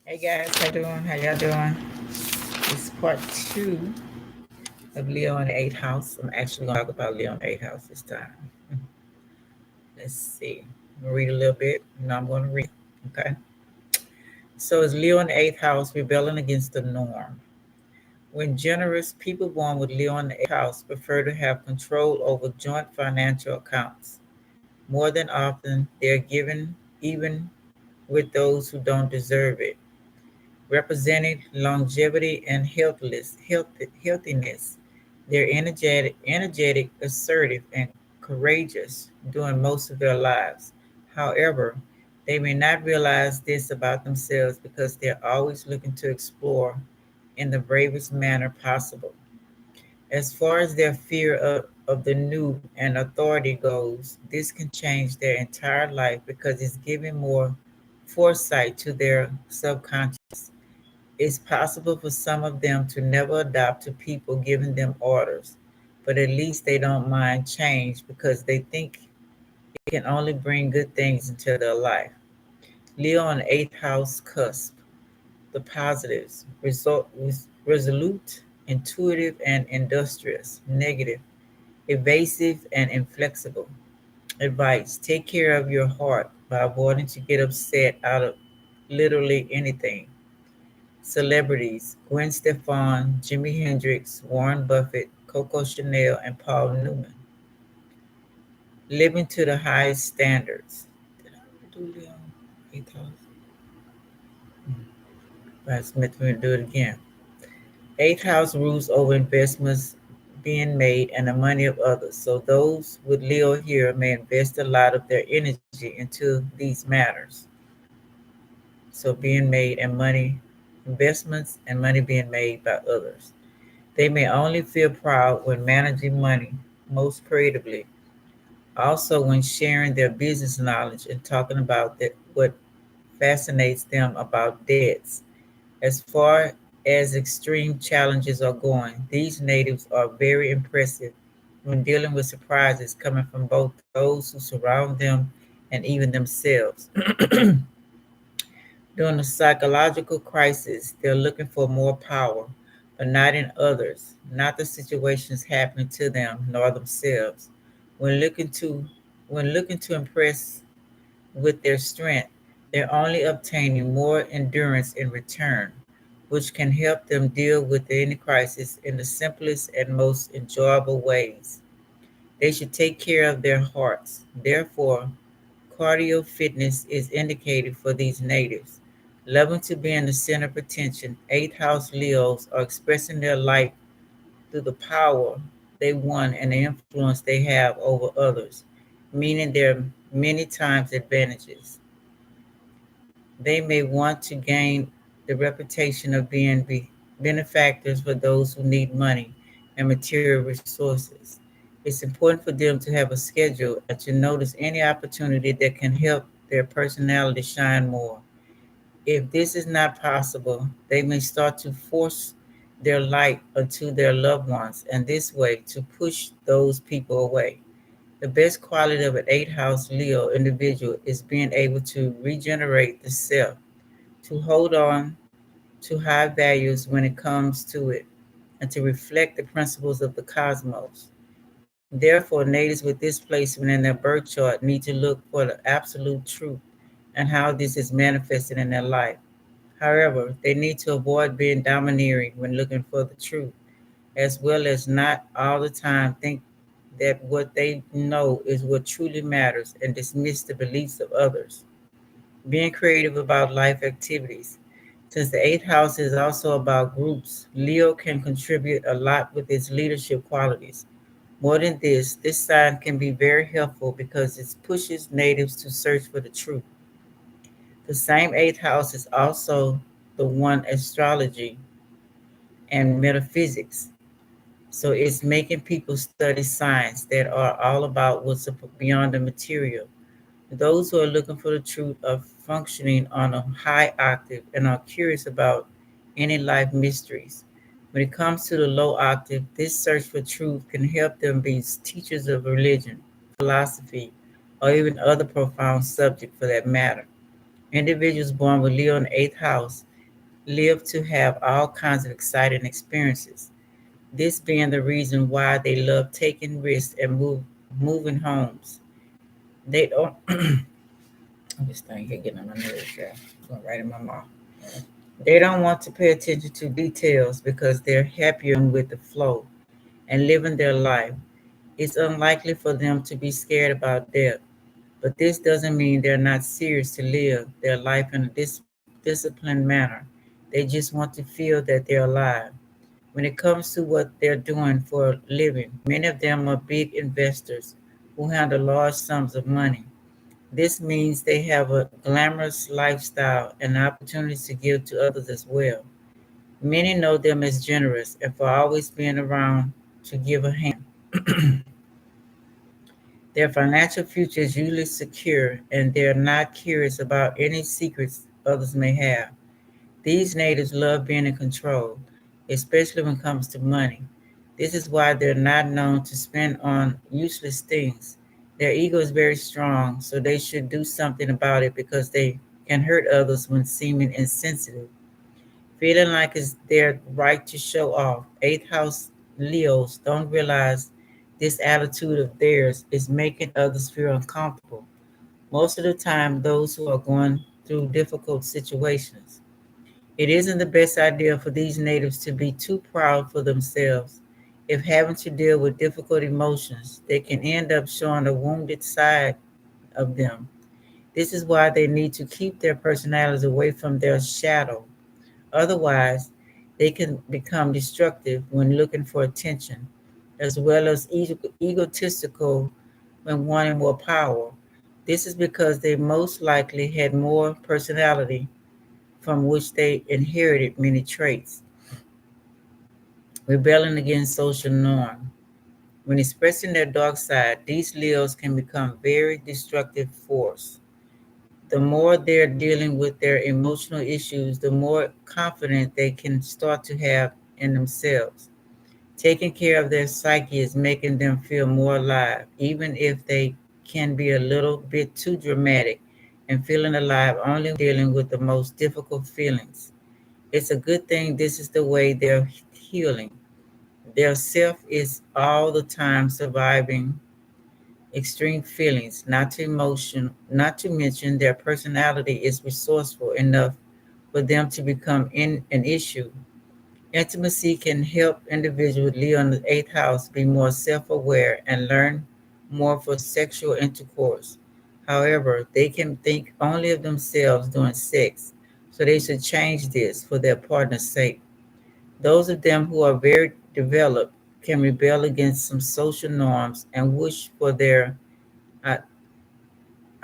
Hey guys, how doing? How y'all doing? This is part two of Leo in the eighth house. I'm actually gonna talk about Leo in the eighth house this time. Let's see. I'm gonna read a little bit. I'm gonna read. Okay. So is Leo in the eighth house rebelling against the norm? When generous, people born with Leo in the eighth house prefer to have control over joint financial accounts. More than often, they're given even with those who don't deserve it, representing longevity and healthiness. They're energetic, assertive, and courageous during most of their lives. However, they may not realize this about themselves because they're always looking to explore in the bravest manner possible. As far as their fear of the new and authority goes, this can change their entire life because it's giving more foresight to their subconscious. It's possible for some of them to never adapt to people giving them orders, but at least they don't mind change because they think it can only bring good things into their life. Leo on the eighth house cusp. The positives: resolute, intuitive, and industrious. Negative: evasive and inflexible. Advice: take care of your heart by avoiding to get upset out of literally anything. Celebrities: Gwen Stefani, Jimi Hendrix, Warren Buffett, Coco Chanel, and Paul Newman. Living to the highest standards. Did I do Leon? 8,000? Brad Smith, we're going to do it again. Eighth house rules over investments being made and the money of others. So those with Leo here may invest a lot of their energy into these matters. So being made and money, investments and money being made by others. They may only feel proud when managing money most creatively, also when sharing their business knowledge and talking about what fascinates them about debts. As far as extreme challenges are going, these natives are very impressive when dealing with surprises coming from both those who surround them and even themselves. During a psychological crisis, they're looking for more power, but not in others, not the situations happening to them nor themselves. When looking to when looking to impress with their strength, they're only obtaining more endurance in return, which can help them deal with any crisis in the simplest and most enjoyable ways. They should take care of their hearts. Therefore, cardio fitness is indicated for these natives. Loving to be in the center of attention, eighth house Leos are expressing their light through the power they won and the influence they have over others, meaning there are many times advantages. They may want to gain the reputation of being benefactors for those who need money and material resources. It's important for them to have a schedule and to notice any opportunity that can help their personality shine more. If this is not possible, they may start to force their light onto their loved ones and this way to push those people away. The best quality of an eight house Leo individual is being able to regenerate the self, to hold on to high values when it comes to it, and to reflect the principles of the cosmos. Therefore, natives with this placement in their birth chart need to look for the absolute truth and how this is manifested in their life. However, they need to avoid being domineering when looking for the truth, as well as not all the time think that what they know is what truly matters and dismiss the beliefs of others. Being creative about life activities. Since the eighth house is also about groups, Leo can contribute a lot with its leadership qualities. More than this sign can be very helpful because it pushes natives to search for the truth. The same eighth house is also the one astrology and metaphysics. So it's making people study science that are all about what's beyond the material. Those who are looking for the truth are functioning on a high octave and are curious about any life mysteries. When it comes to the low octave, this search for truth can help them be teachers of religion, philosophy, or even other profound subject for that matter. Individuals born with Leo in the eighth house live to have all kinds of exciting experiences. This being the reason why they love taking risks and moving homes. They don't. This thing here getting on my nerves, yeah. It's going right in my mouth. They don't want to pay attention to details because they're happier with the flow and living their life. It's unlikely for them to be scared about death, but this doesn't mean they're not serious to live their life in a disciplined manner. They just want to feel that they're alive. When it comes to what they're doing for a living, many of them are big investors who handle large sums of money. This means they have a glamorous lifestyle and opportunities to give to others as well. Many know them as generous and for always being around to give a hand. Their financial future is usually secure and they're not curious about any secrets others may have. These natives love being in control, especially when it comes to money. This is why they're not known to spend on useless things. Their ego is very strong, so they should do something about it because they can hurt others when seeming insensitive, feeling like it's their right to show off. Eighth house Leos don't realize this attitude of theirs is making others feel uncomfortable. Most of the time, those who are going through difficult situations. It isn't the best idea for these natives to be too proud for themselves. If having to deal with difficult emotions, they can end up showing a wounded side of them. This is why they need to keep their personalities away from their shadow. Otherwise, they can become destructive when looking for attention, as well as egotistical when wanting more power. This is because they most likely had more personality from which they inherited many traits, rebelling against social norm. When expressing their dark side, these Leos can become very destructive force. The more they're dealing with their emotional issues, the more confident they can start to have in themselves. Taking care of their psyche is making them feel more alive, even if they can be a little bit too dramatic and feeling alive only dealing with the most difficult feelings. It's a good thing this is the way they're healing. Their self is all the time surviving extreme feelings, not to mention their personality is resourceful enough for them to become an issue. Intimacy can help individuals live in the eighth house be more self-aware and learn more for sexual intercourse. However, they can think only of themselves during sex, so they should change this for their partner's sake. Those of them who are very developed can rebel against some social norms and wish for their uh,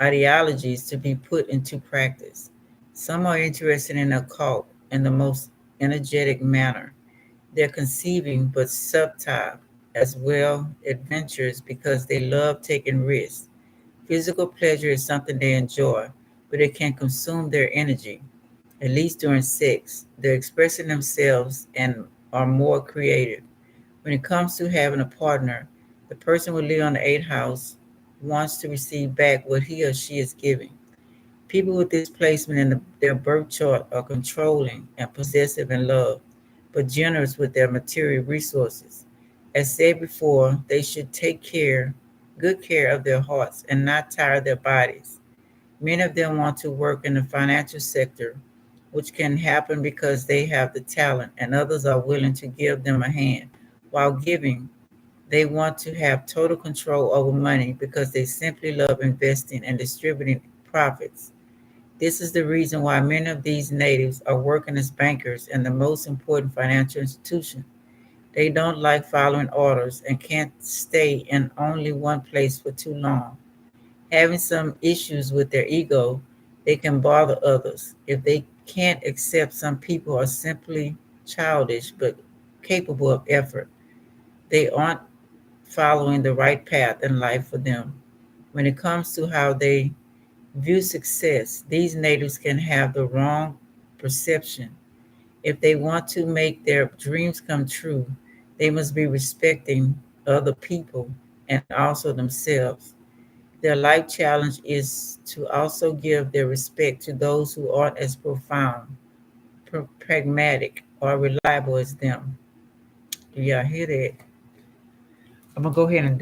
ideologies to be put into practice. Some are interested in occult in the most energetic manner. They're conceiving but subtle as well adventures because they love taking risks. Physical pleasure is something they enjoy, but it can consume their energy, at least during sex. They're expressing themselves and are more creative. When it comes to having a partner, the person who lives on the eighth house wants to receive back what he or she is giving. People with this placement in their birth chart are controlling and possessive in love, but generous with their material resources. As said before, they should good care of their hearts and not tire their bodies. Many of them want to work in the financial sector, which can happen because they have the talent and others are willing to give them a hand. While giving, they want to have total control over money because they simply love investing and distributing profits. This is the reason why many of these natives are working as bankers in the most important financial institution. They don't like following orders and can't stay in only one place for too long. Having some issues with their ego, they can bother others. If they can't accept some people are simply childish but capable of effort, they aren't following the right path in life for them. When it comes to how they view success, these natives can have the wrong perception. If they want to make their dreams come true, they must be respecting other people and also themselves. Their life challenge is to also give their respect to those who aren't as pragmatic or reliable as them. Do y'all hear that? I'm gonna go ahead and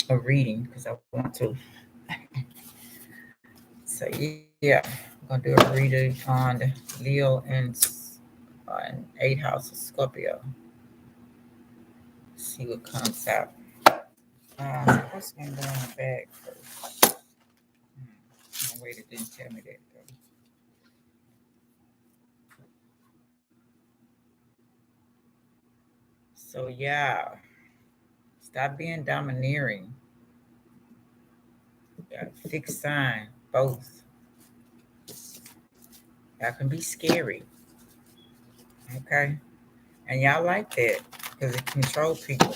a reading because I want to. So yeah, I'm gonna do a reading on Leo and 8th house of Scorpio. See what comes out. What's going on in the back first? Wait, it didn't tell me that though. So yeah, stop being domineering. Got a fixed sign, both. Y'all can be scary, okay? And y'all like that because it controls people.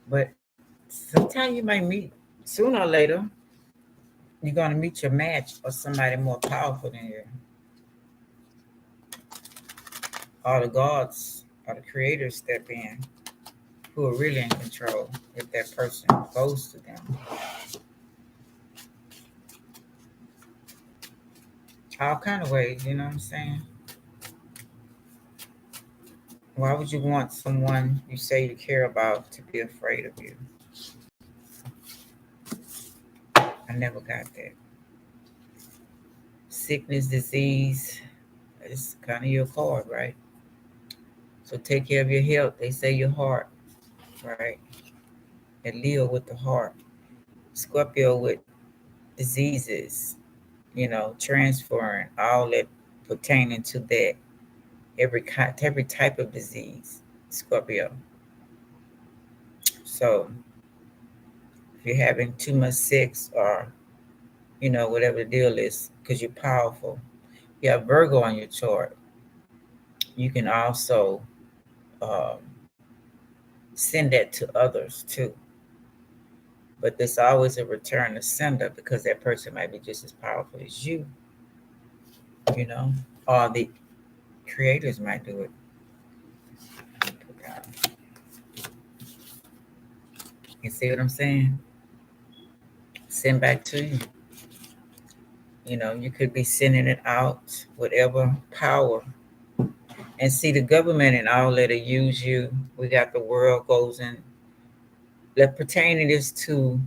But sometimes you might meet, sooner or later, you're going to meet your match or somebody more powerful than you. All the gods or the creators step in who are really in control if that person goes to them. All kind of ways, you know what I'm saying? Why would you want someone you say you care about to be afraid of you? I never got that. Sickness, disease, it's kind of your card, right? So take care of your health. They say your heart, right? And Leo with the heart. Scorpio with diseases, transferring, all that pertaining to that. Every type of disease, Scorpio. So if you're having too much sex or, whatever the deal is, because you're powerful, you have Virgo on your chart, you can also um, send that to others too. But there's always a return to sender because that person might be just as powerful as you know, or the creators might do it. You see what I'm saying? Send back to you. You could be sending it out, whatever power. And see, the government and all that use you. We got the world goes in. That pertaining this to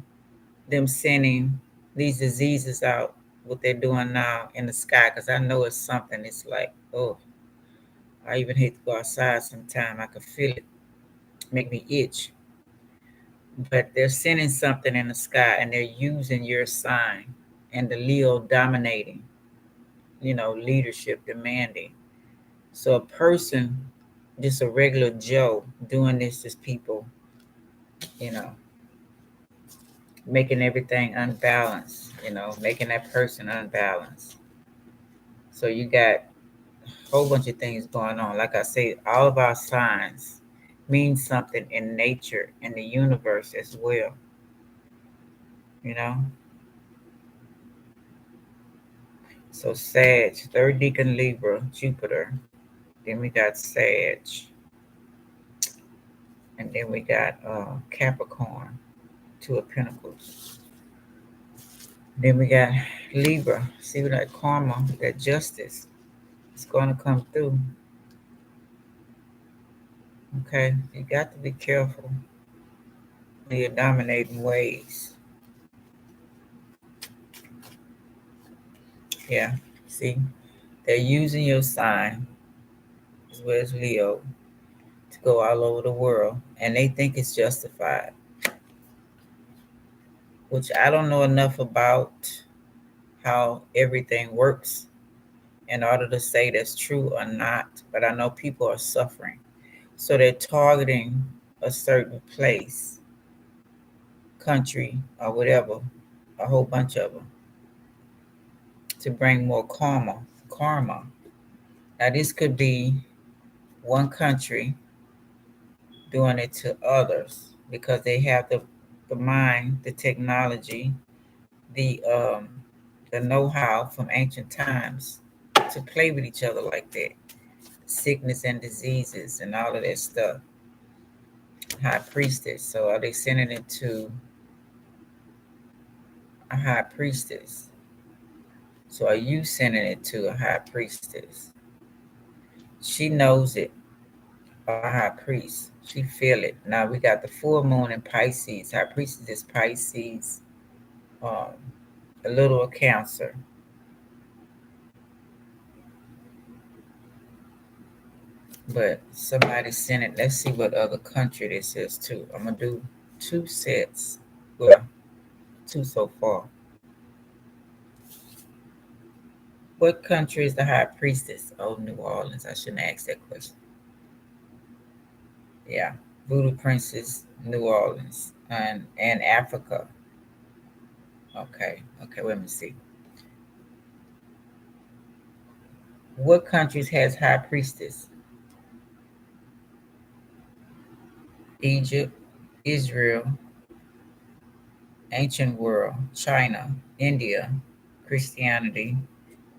them sending these diseases out, what they're doing now in the sky, because I know it's something. It's like, oh, I even hate to go outside sometime. I can feel it make me itch. But they're sending something in the sky and they're using your sign and the Leo dominating, leadership demanding. So a person, just a regular Joe, doing this to people, you know, making everything unbalanced, making that person unbalanced. So you got a whole bunch of things going on. Like I say, all of our signs mean something in nature, in the universe as well, you know. So Sag, third deacon Libra, Jupiter. Then we got Sag. And then we got Capricorn, Two of Pentacles. Then we got Libra. See that karma, that justice is going to come through. Okay, you got to be careful in your dominating ways. Yeah, see, they're using your sign, as well as Leo, to go all over the world, and they think it's justified, which I don't know enough about how everything works in order to say that's true or not, but I know people are suffering. So they're targeting a certain place, country, or whatever, a whole bunch of them, to bring more karma. Karma. Now, this could be one country doing it to others because they have the mind, the technology, the know-how from ancient times to play with each other like that. Sickness and diseases and all of that stuff. High priestess. So are they sending it to a high priestess? So are you sending it to a high priestess? She knows it, a high priest. She feel it. Now we got the full moon in Pisces. High priestess is Pisces, um, a little Cancer. But somebody sent it. Let's see what other country this is too. I'm gonna do two sets. Well, two so far. What country is the high priestess? Oh, New Orleans. I shouldn't ask that question. Yeah, Voodoo Princess, New Orleans, and Africa. Okay. Let me see. What countries has high priestess? Egypt, Israel, ancient world, China, India, Christianity,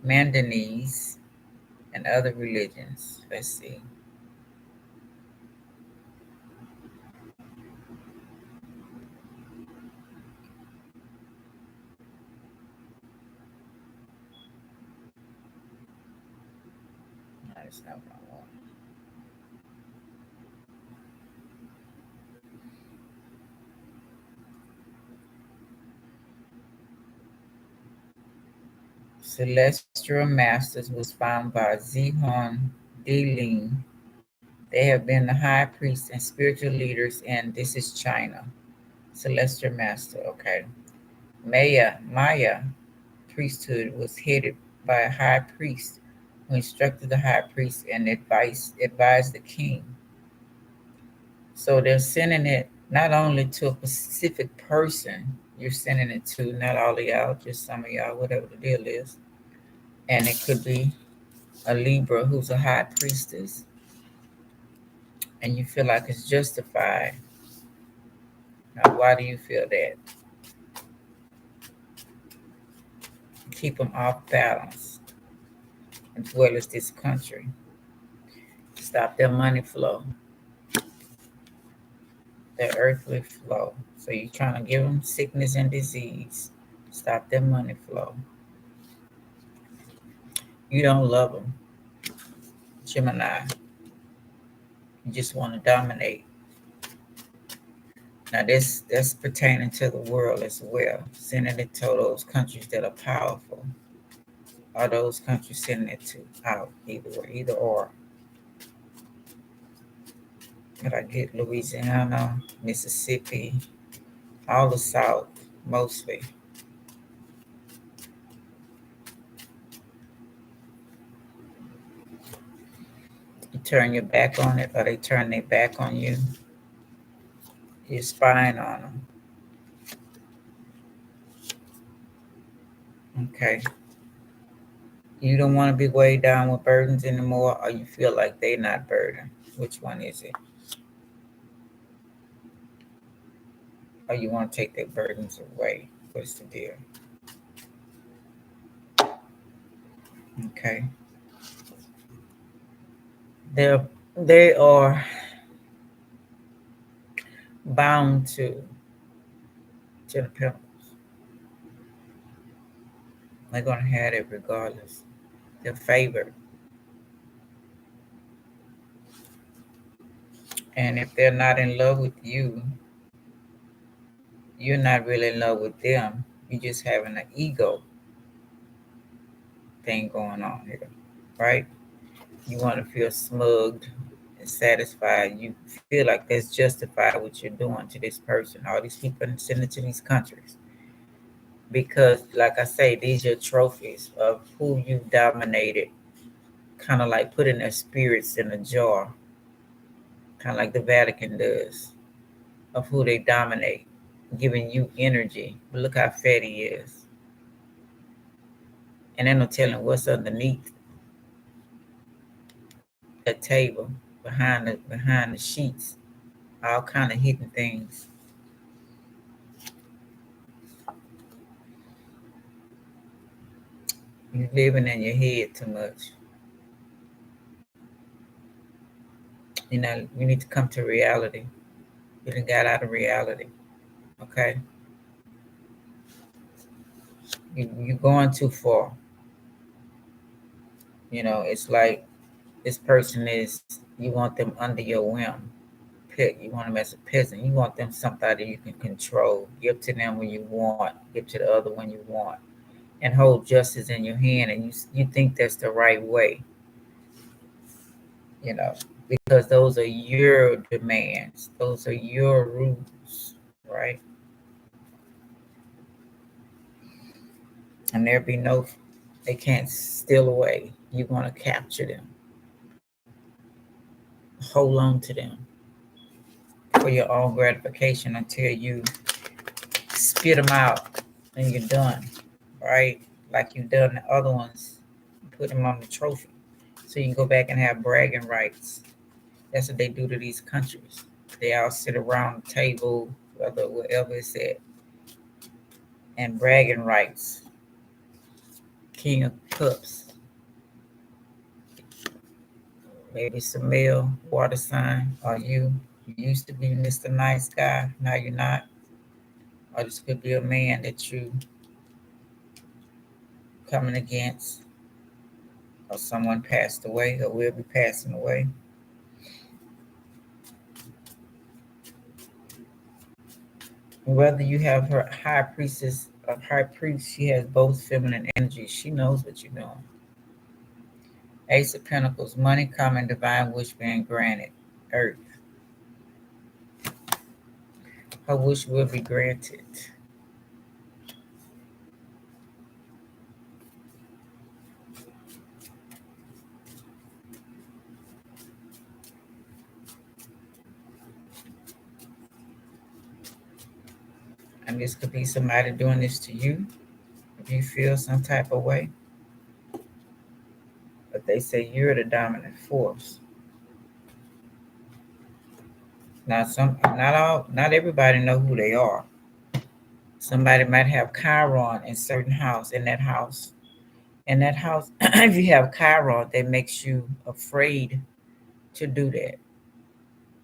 Mandanese, and other religions. Let's see. No, that's not what I want. Celestial Masters was found by Zihon Deling. They have been the high priests and spiritual leaders, and this is China. Celestial Master, okay. Maya priesthood was headed by a high priest who instructed the high priest and advised the king. So they're sending it not only to a specific person, you're sending it to not all of y'all, just some of y'all, whatever the deal is. And it could be a Libra who's a high priestess, and you feel like it's justified. Now, why do you feel that? Keep them off balance, as well as this country. Stop their money flow, their earthly flow. So you're trying to give them sickness and disease. Stop their money flow. You don't love them, Gemini. You just want to dominate. Now this that's pertaining to the world as well. Sending it to those countries that are powerful. Or those countries sending it to out either or. But I get Louisiana, Mississippi, all the South mostly. You turn your back on it, or they turn their back on you. You're spying on them. Okay. You don't want to be weighed down with burdens anymore, or you feel like they're not burdened. Which one is it? Or you want to take their burdens away? What's the deal? Okay. They are bound to the Pentacles. They're gonna have it regardless. They're favored. And if they're not in love with you, you're not really in love with them. You're just having an ego thing going on here, right? You want to feel smugged and satisfied. You feel like that's justified what you're doing to this person. All these people send it to these countries. Because, like I say, these are trophies of who you've dominated, kind of like putting their spirits in a jar, kind of like the Vatican does, of who they dominate, giving you energy. But look how fat he is. And then no telling what's underneath that table, behind the sheets, all kind of hidden things. You're living in your head too much. You need to come to reality. You done got out of reality. Okay? You're going too far. It's like this person is, you want them under your whim. Pet, you want them as a peasant. You want them somebody you can control. Give to them when you want. Give to the other when you want, and hold justice in your hand. And you think that's the right way, you know, because those are your demands. Those are your rules, right? And there be no, they can't steal away. You want to capture them, hold on to them for your own gratification until you spit them out and you're done, right? Like you've done the other ones, put them on the trophy. So you can go back and have bragging rights. That's what they do to these countries. They all sit around the table, wherever it's at, and bragging rights. King of Cups, maybe some male water sign. Are you used to be Mr. Nice Guy, now you're not. Or this could be a man that you coming against, or someone passed away or will be passing away. Whether you have her high priestess of high priest, she has both feminine energy. She knows what you're doing. Ace of Pentacles, money coming, divine wish being granted. Earth, her wish will be granted. And this could be somebody doing this to you if you feel some type of way. But they say you're the dominant force. Now, not everybody know who they are. Somebody might have Chiron in certain house. If you have Chiron, that makes you afraid to do that.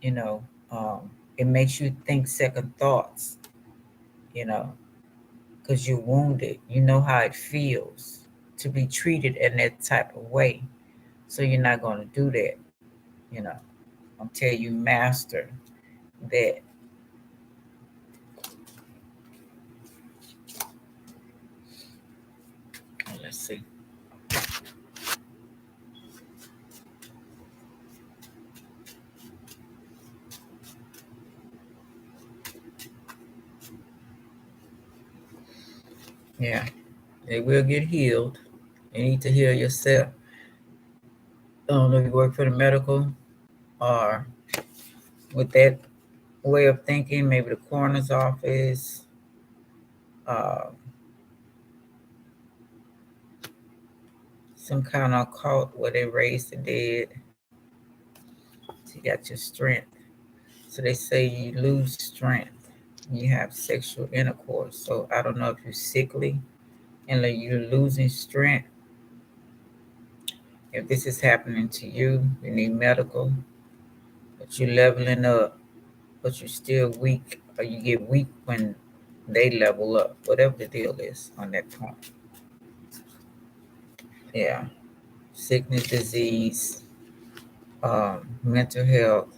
You know, um, it makes you think second thoughts. You know, because you're wounded. You know how it feels to be treated in that type of way. So you're not going to do that. You know, until you master that. Let's see. Yeah, it will get healed. You need to heal yourself. I don't know if you work for the medical or with that way of thinking, maybe the coroner's office, uh, some kind of cult where they raise the dead. So you got your strength. So they say you lose strength. You have sexual intercourse. So I don't know if you're sickly and like you're losing strength. If this is happening to you, you need medical, but you're leveling up, but you're still weak, or you get weak when they level up, whatever the deal is on that point. Yeah, sickness, disease, mental health,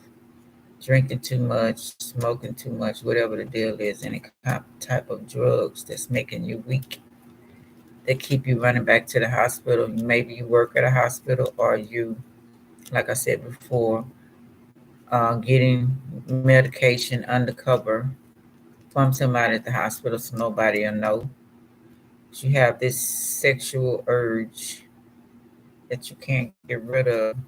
drinking too much, smoking too much, whatever the deal is, any type of drugs that's making you weak, that keep you running back to the hospital. Maybe you work at a hospital, or you, like I said before, getting medication undercover from somebody at the hospital so nobody will know. But you have this sexual urge that you can't get rid of.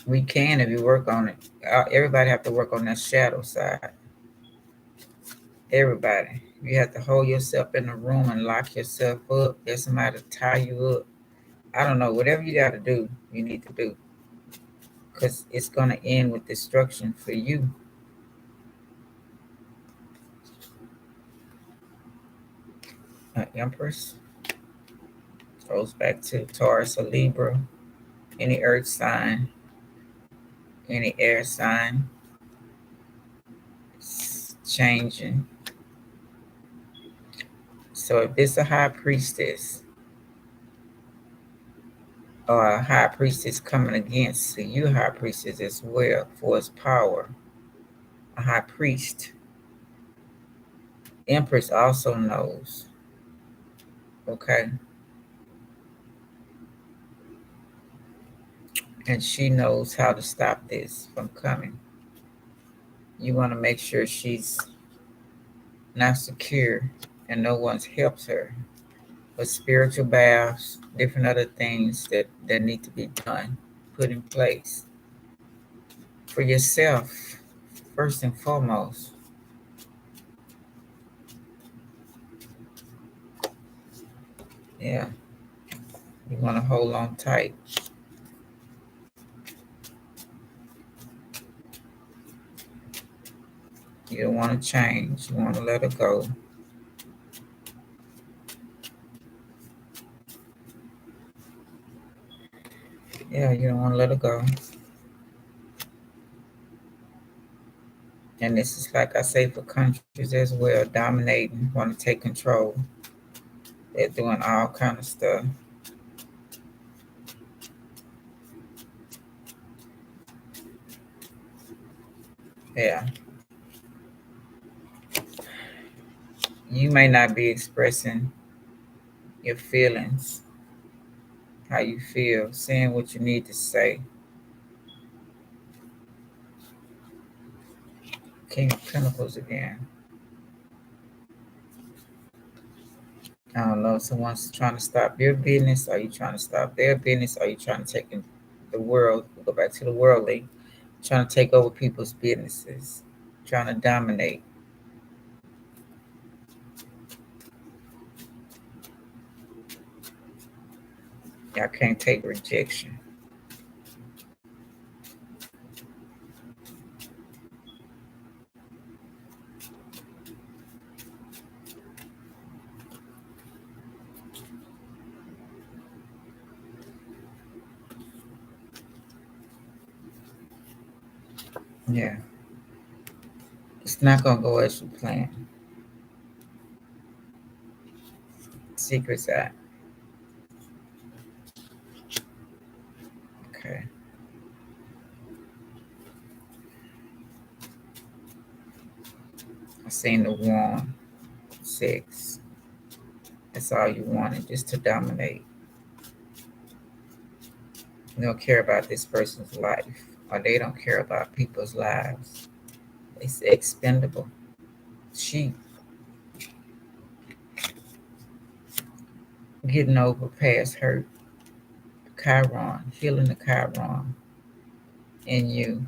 We can if you work on it. Everybody have to work on that shadow side. Everybody. You have to hold yourself in a room and lock yourself up. There's somebody to tie you up. I don't know. Whatever you got to do, you need to do. Because it's going to end with destruction for you. Empress goes back to Taurus or Libra, any earth sign, any air sign. It's changing. So if this a high priestess, or a high priestess coming against you, high priestess as well, for its power. A high priest. Empress also knows. Okay. And she knows how to stop this from coming. You want to make sure she's not secure and no one helps her. But spiritual baths, different other things that need to be done, put in place for yourself, first and foremost. Yeah, you want to hold on tight. You don't want to change. You want to let it go. Yeah, you don't want to let it go. And this is like I say for countries as well, dominating, want to take control. They're doing all kind of stuff. Yeah. You may not be expressing your feelings, how you feel, saying what you need to say. King of Pentacles again. I don't know, someone's trying to stop your business. Are you trying to stop their business? Are you trying to take in the world, go back to the worldly, trying to take over people's businesses, trying to dominate? Y'all can't take rejection. Yeah. It's not going to go as you plan. Secrets out. Okay. I seen the wand. 6. That's all you wanted, just to dominate. You don't care about this person's life, or they don't care about people's lives. It's expendable. Sheep. Getting over past hurt. Chiron. Healing the Chiron in you.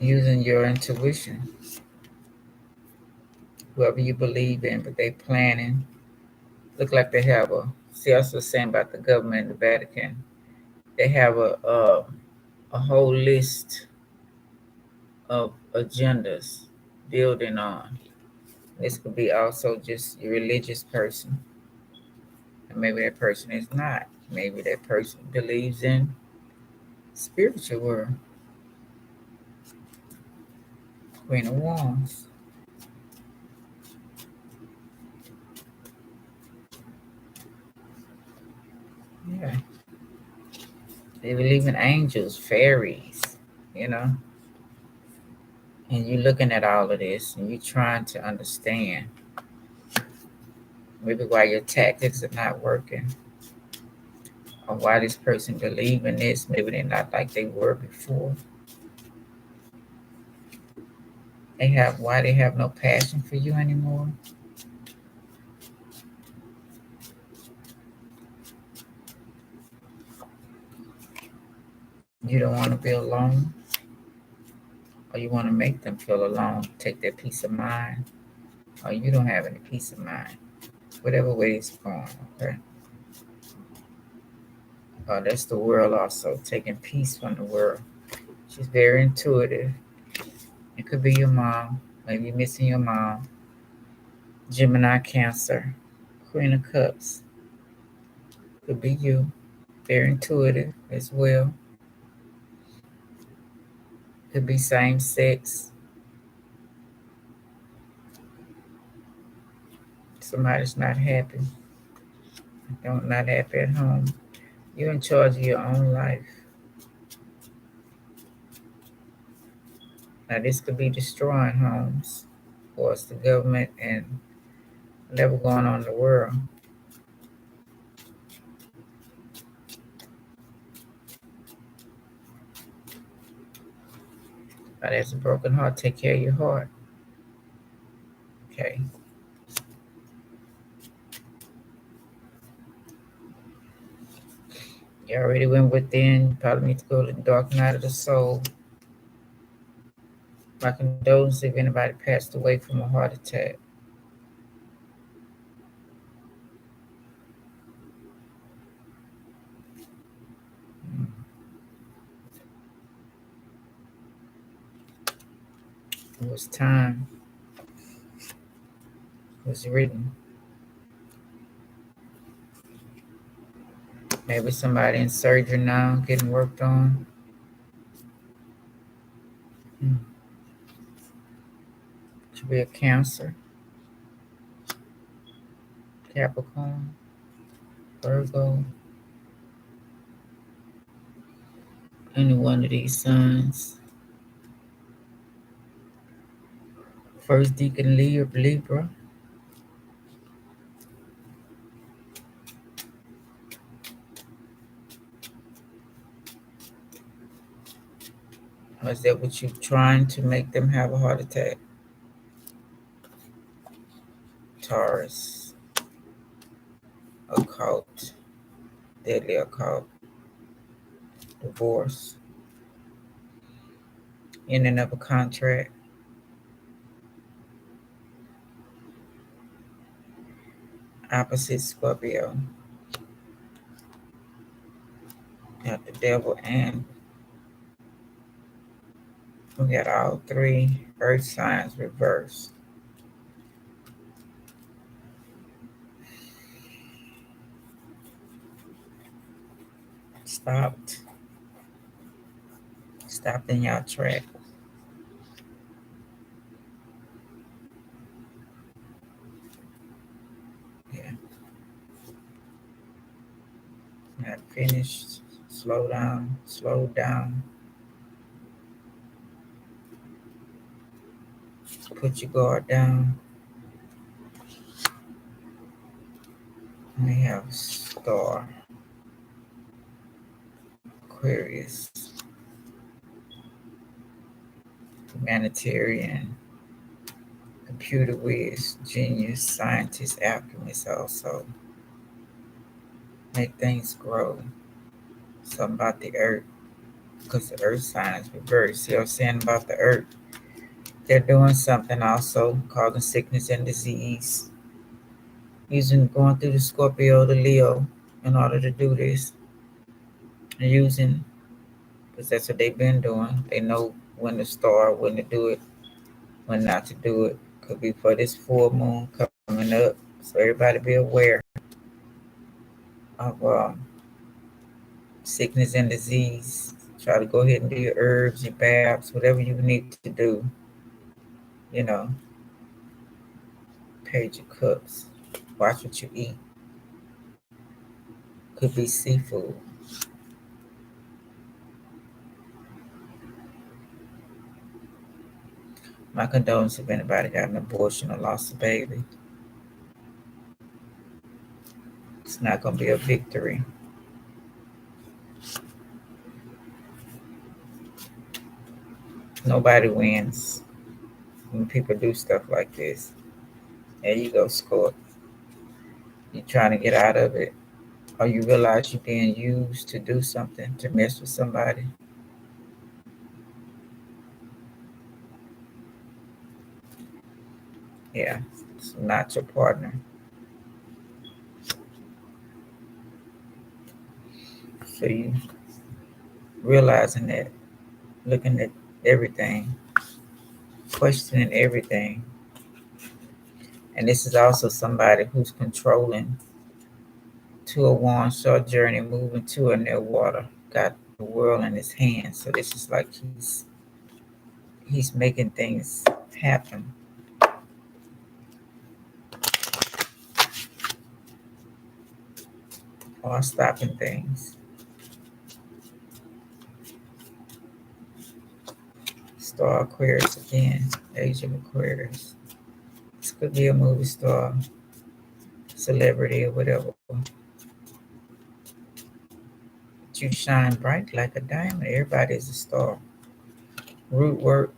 Using your intuition. Whoever you believe in, but they planning. Look like they have a, see, I was saying about the government, the Vatican. They have a whole list of agendas building on. This could be also just a religious person. And maybe that person is not. Maybe that person believes in spiritual world. Queen of Wands. Yeah. They believe in angels, fairies, you know. And you're looking at all of this and you're trying to understand maybe why your tactics are not working, or why this person believe in this. Maybe they're not like they were before. They have, why they have no passion for you anymore. You don't want to be alone, or you want to make them feel alone, take their peace of mind, or you don't have any peace of mind. Whatever way it's going, okay? That's the world also, taking peace from the world. She's very intuitive. It could be your mom. Maybe you're missing your mom. Gemini, Cancer, Queen of Cups. Could be you. Very intuitive as well. Could be same sex. Somebody's not happy. Not happy at home. You're in charge of your own life. Now this could be destroying homes. Of course, the government and whatever going on in the world. But that's a broken heart. Take care of your heart. Okay. You already went within. You probably need to go to the dark night of the soul. My condolences if anybody passed away from a heart attack. It was time. It was written. Maybe somebody in surgery now getting worked on. Could be a Cancer, Capricorn, Virgo. Any one of these signs. First deacon Libra. Or is that what you're trying to make them have a heart attack? Taurus. Occult. Deadly occult. Divorce. Ending of a contract. Opposite Scorpio. Got the devil and we got all three earth signs reversed. Stopped in your track. Yeah. Not finished. Slow down. Put your guard down. We have Star. Aquarius. Humanitarian. Computer whiz. Genius. Scientist. Alchemist also. Make things grow. Something about the earth. Because the earth sign is reversed. See what I'm saying about the earth? They're doing something also, causing sickness and disease. Going through the Scorpio, the Leo, in order to do this. Because that's what they've been doing. They know when to start, when to do it, when not to do it. Could be for this full moon coming up. So everybody be aware of sickness and disease. Try to go ahead and do your herbs, your baths, whatever you need to do. Page of Cups. Watch what you eat. Could be seafood. My condolences if anybody got an abortion or lost a baby. It's not going to be a victory. Nobody wins when people do stuff like this. There you go, Scorp. You're trying to get out of it. Or you realize you're being used to do something, to mess with somebody. Yeah, it's not your partner. So you realizing that, looking at everything, questioning everything. And this is also somebody who's controlling to a warm, short journey, moving to a near water. Got the world in his hands. So this is like he's making things happen or stopping things. Star Aquarius again, Age of Aquarius. This could be a movie star, celebrity, or whatever. But you shine bright like a diamond. Everybody's a star. Root work.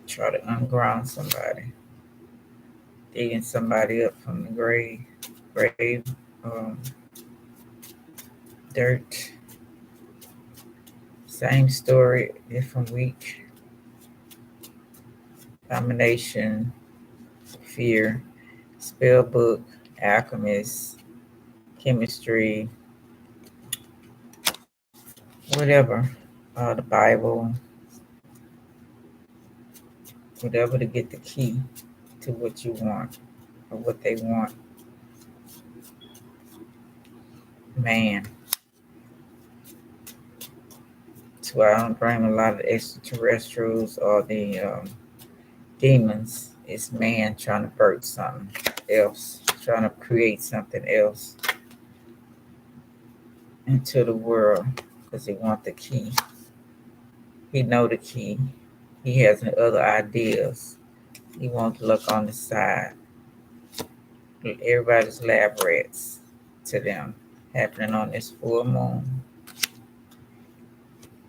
Try to unground somebody. Digging somebody up from the grave, dirt. Same story, different week. Domination, fear, spell book, alchemist, chemistry, whatever. The Bible, whatever to get the key to what you want or what they want. Man. That's why I don't bring a lot of the extraterrestrials or the demons. It's man trying to birth something else, trying to create something else into the world because he want the key. He know the key. He has other ideas. He wants to look on the side. Everybody's lab rats to them happening on this full moon.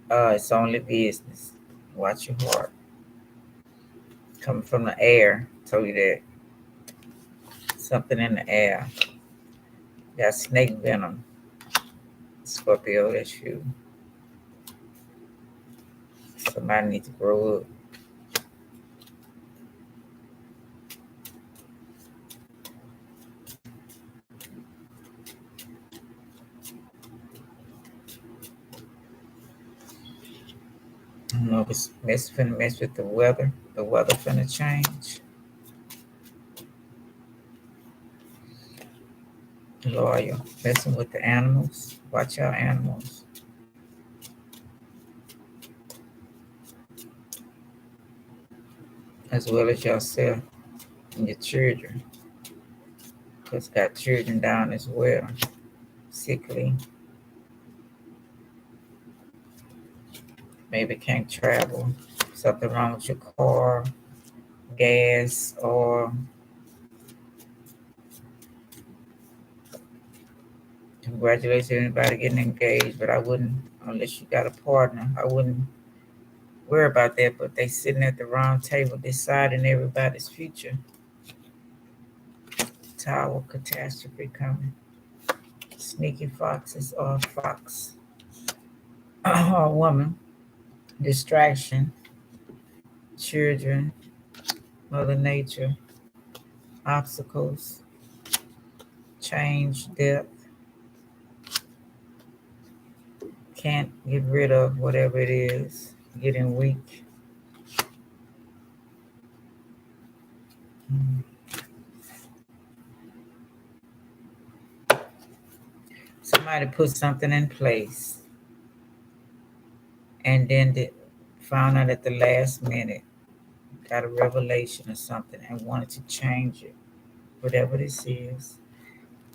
It's only business. Watch your heart. Coming from the air, told you that. Something in the air. Got snake venom. Scorpio, that's you. Somebody needs to grow up. I don't know if it's finna mess with the weather. The weather finna change. Loyal. Messing with the animals. Watch out, animals. As well as yourself and your children. Because got children down as well. Sickly. Maybe can't travel. Something wrong with your car, gas, or congratulations to anybody getting engaged, but I wouldn't, unless you got a partner, I wouldn't worry about that. But they sitting at the round table deciding everybody's future. Tower catastrophe coming. Sneaky foxes or fox or woman. Distraction. Children. Mother Nature. Obstacles. Change. Death. Can't get rid of whatever it is. Getting weak. Somebody put something in place and then found out at the last minute, got a revelation or something and wanted to change it, whatever this is,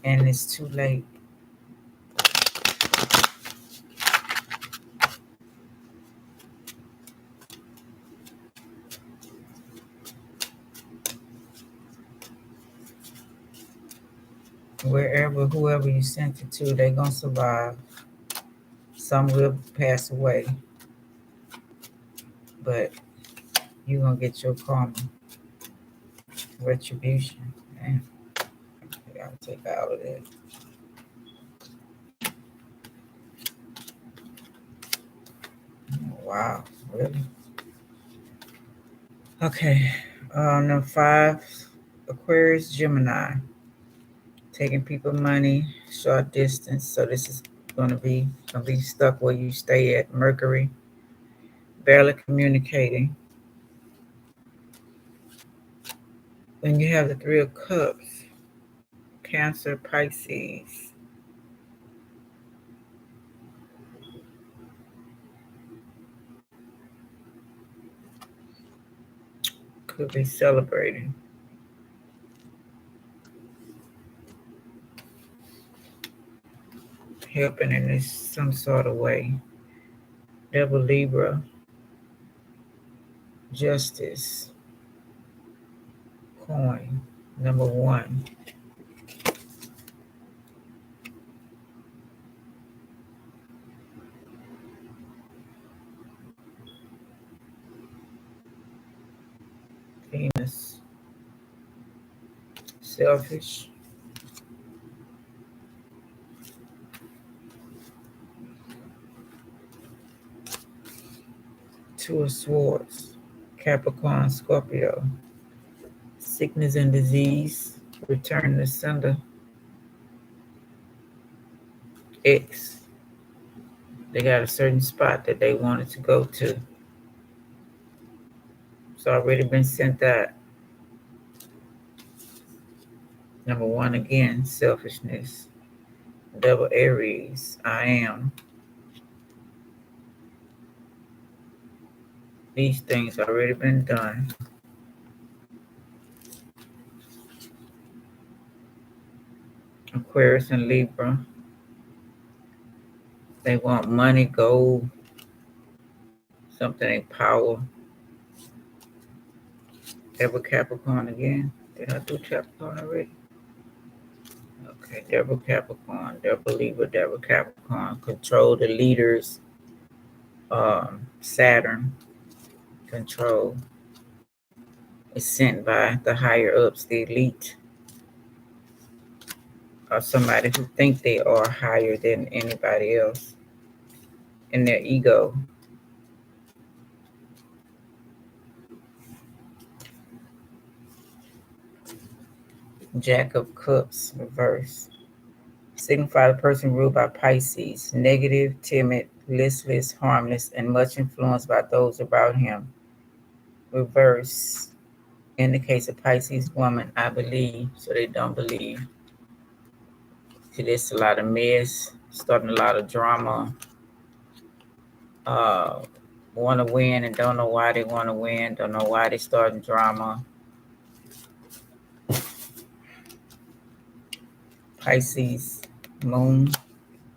and it's too late. Whoever you sent it to, they're going to survive. Some will pass away, but you're going to get your karma, retribution. Man, I got to take out of that. Wow, really? Okay, number 5, Aquarius, Gemini. Taking people money, short distance. So this is gonna be stuck where you stay at. Mercury, barely communicating. When you have the Three of Cups, Cancer, Pisces, could be celebrating, helping in this some sort of way. Devil, Libra, Justice, Coin, number 1. Venus, Selfish, Two of Swords, Capricorn, Scorpio, Sickness and Disease, Return to Sender, X. They got a certain spot that they wanted to go to. It's already been sent out. Number 1 again, selfishness. Double Aries, I am. These things already been done. Aquarius and Libra. They want money, gold, something in power. Double Capricorn again. Did I do Capricorn already? Okay, double Capricorn, double Libra, double Capricorn. Control the leaders. Saturn. Control. Is sent by the higher ups, the elite, or somebody who think they are higher than anybody else in their ego. Jack of Cups, reverse. Signify the person ruled by Pisces, negative, timid, listless, harmless, and much influenced by those about him. Reverse indicates a Pisces woman, I believe, so they don't believe. See, there's a lot of mess, starting a lot of drama. Want to win and don't know why they want to win, don't know why they starting drama. Pisces moon,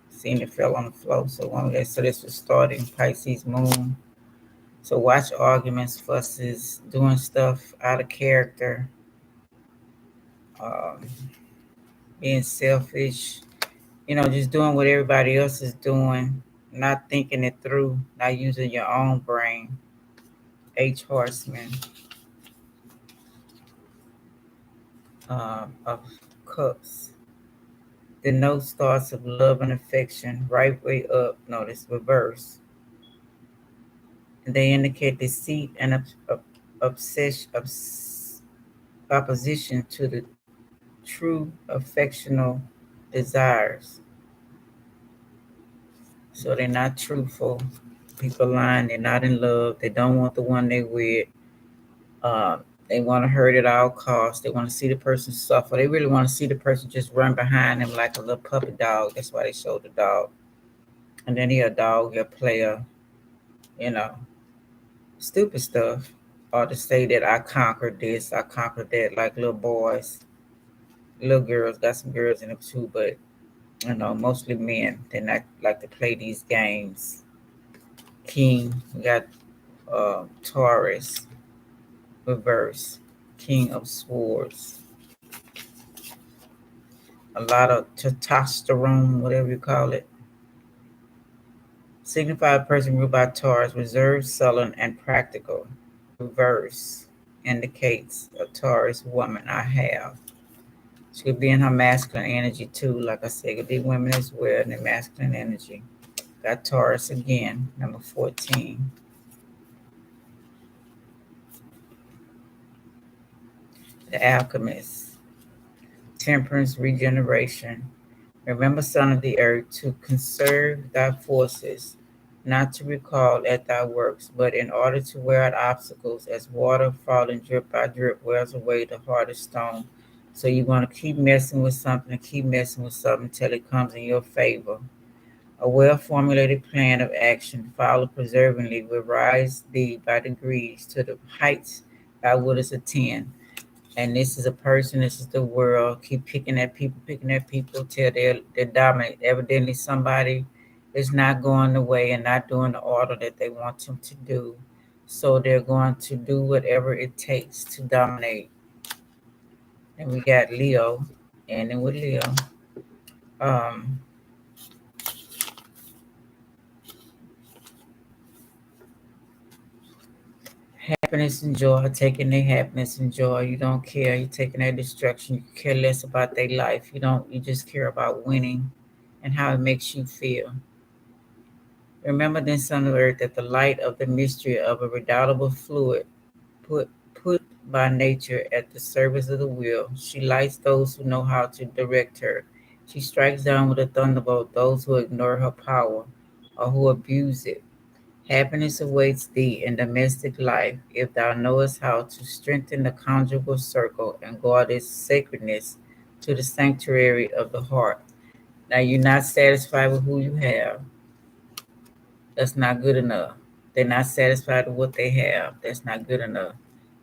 seen it fell on the floor, so this was starting Pisces moon. So watch arguments, fusses, doing stuff out of character, um, being selfish, just doing what everybody else is doing, not thinking it through, not using your own brain. H Horseman of Cups. The note starts of love and affection, right way up, notice reverse. And they indicate deceit and opposition to the true affectional desires. So they're not truthful. People lying, they're not in love, they don't want the one they with. They want to hurt at all costs. They want to see the person suffer. They really want to see the person just run behind them like a little puppy dog. That's why they show the dog. And then he'll dog, he'll player, stupid stuff. Or to say that I conquered this, I conquered that, like little boys. Little girls, got some girls in them too, but mostly men. They not like to play these games. King, we got Taurus, reverse, King of Swords. A lot of testosterone, whatever you call it. Signified person ruled by Taurus, reserved, sullen, and practical. Reverse indicates a Taurus woman I have. She could be in her masculine energy too. Like I said, it could be women as well in their masculine energy. Got Taurus again, number 14. The Alchemist. Temperance, regeneration. Remember, son of the earth, to conserve thy forces. not to recall at thy works, but in order to wear out obstacles, as water falling drip by drip wears away the hardest stone. So you want to keep messing with something and keep messing with something until it comes in your favor. A well formulated plan of action, followed perseveringly, will rise thee by degrees to the heights thou wouldst attain. And this is a person, this is the world. Keep picking at people till they're dominant. Evidently, somebody is not going the way and not doing the order that they want them to do. So they're going to do whatever it takes to dominate. And we got Leo, ending with Leo. Um, Happiness and joy, taking their happiness and joy. You don't care. You're taking their destruction. You care less about their life. You just care about winning and how it makes you feel. Remember then, son of earth, that the light of the mystery of a redoubtable fluid put by nature at the service of the will. She lights those who know how to direct her. She strikes down with a thunderbolt those who ignore her power or who abuse it. Happiness awaits thee in domestic life if thou knowest how to strengthen the conjugal circle and guard its sacredness to the sanctuary of the heart. Now, you're not satisfied with who you have. That's not good enough. They're not satisfied with what they have. That's not good enough.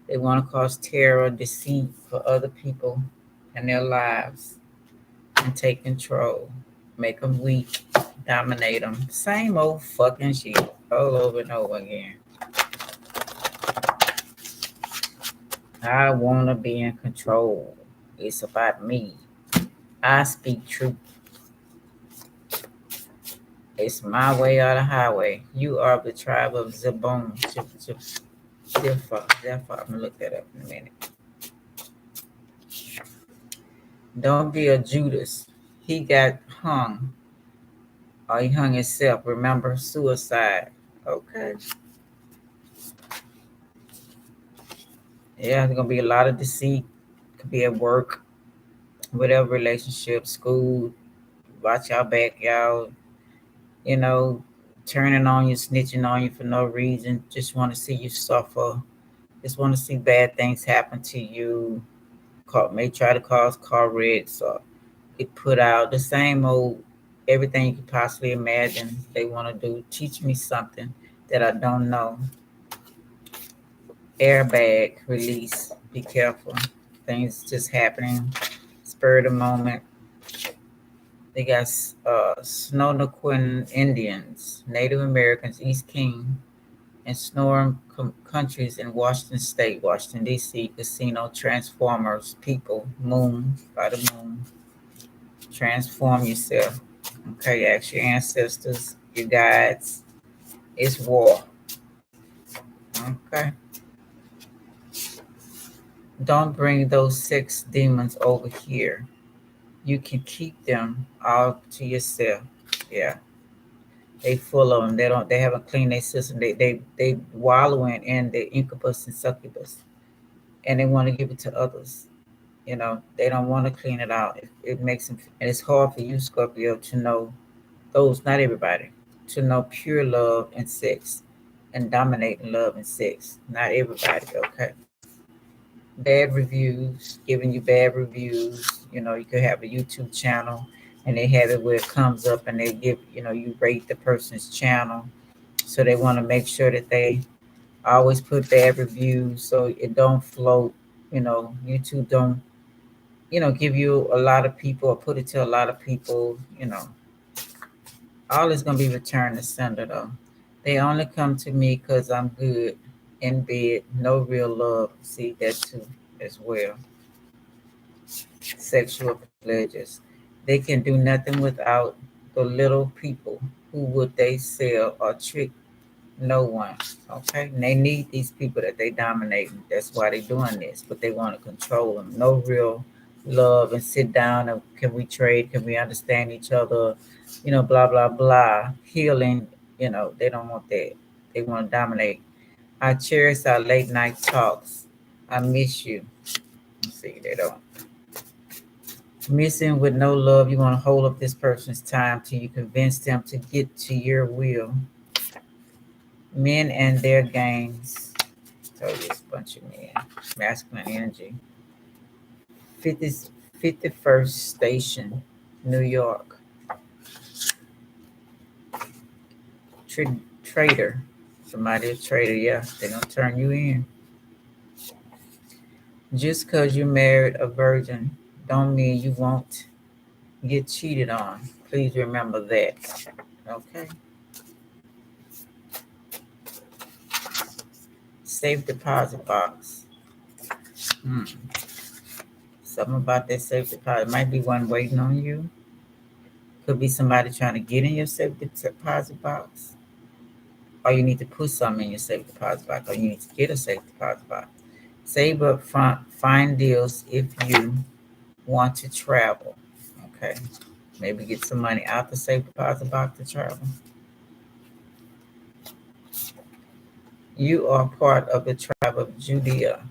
They want to cause terror, deceit for other people and their lives and take control, make them weak, dominate them. Same old fucking shit all over and over again. I want to be in control. It's about me. I speak truth. It's my way or the highway. You are the tribe of Zebon. Zephyr. I'm going to look that up in a minute. Don't be a Judas. He got hung. Or he hung himself. Remember, suicide. Okay. Yeah, there's going to be a lot of deceit. Could be at work, whatever relationship, school. Watch your back, y'all. You know, turning on you, snitching on you for no reason. Just want to see you suffer. Just want to see bad things happen to you. May try to cause car wrecks or get put out. The same old, everything you could possibly imagine they want to do. Teach me something that I don't know. Airbag release. Be careful. Things just happening. Spur of the moment. They got Snoqualmie Indians, Native Americans, East King, and Snorum countries in Washington State, Washington, D.C., casino, transformers, people, moon, by the moon. Transform yourself. Okay, ask your ancestors, your guides. It's war. Okay. Don't bring those 6 demons over here. You can keep them all to yourself. Yeah. They full of them. They haven't cleaned their system. They wallowing in the incubus and succubus. And they want to give it to others. They don't want to clean it out. It makes them, and it's hard for you, Scorpio, to know those, not everybody, to know pure love and sex and dominating love and sex. Not everybody, okay? Bad reviews, giving you bad reviews. You could have a YouTube channel and they have it where it comes up and they give, you rate the person's channel. So they want to make sure that they always put bad reviews so it don't float. YouTube don't, give you a lot of people or put it to a lot of people, all is going to be returned to sender though. They only come to me because I'm good in bed, no real love. See that too as well. Sexual pleasures. They can do nothing without the little people. Who would they sell or trick? No one. Okay. And they need these people that they dominate. That's why they're doing this. But they want to control them. No real love and sit down and can we trade? Can we understand each other? Blah blah blah. Healing. They don't want that. They want to dominate. I cherish our late night talks. I miss you. See, they don't. Missing with no love, you want to hold up this person's time till you convince them to get to your will. Men and their gains. So this bunch of men. Masculine energy. 50, 51st Station, New York. Trader. Somebody a trader, yeah. They're going to turn you in. Just because you married a virgin don't mean you won't get cheated on. Please remember that. Okay. Safe deposit box. Hmm. Something about that safe deposit. Might be one waiting on you. Could be somebody trying to get in your safe deposit box. Or you need to put something in your safe deposit box. Or you need to get a safe deposit box. Save up front. Find deals if you want to travel. Okay. Maybe get some money out the safe deposit box to travel. You are part of the tribe of Judea.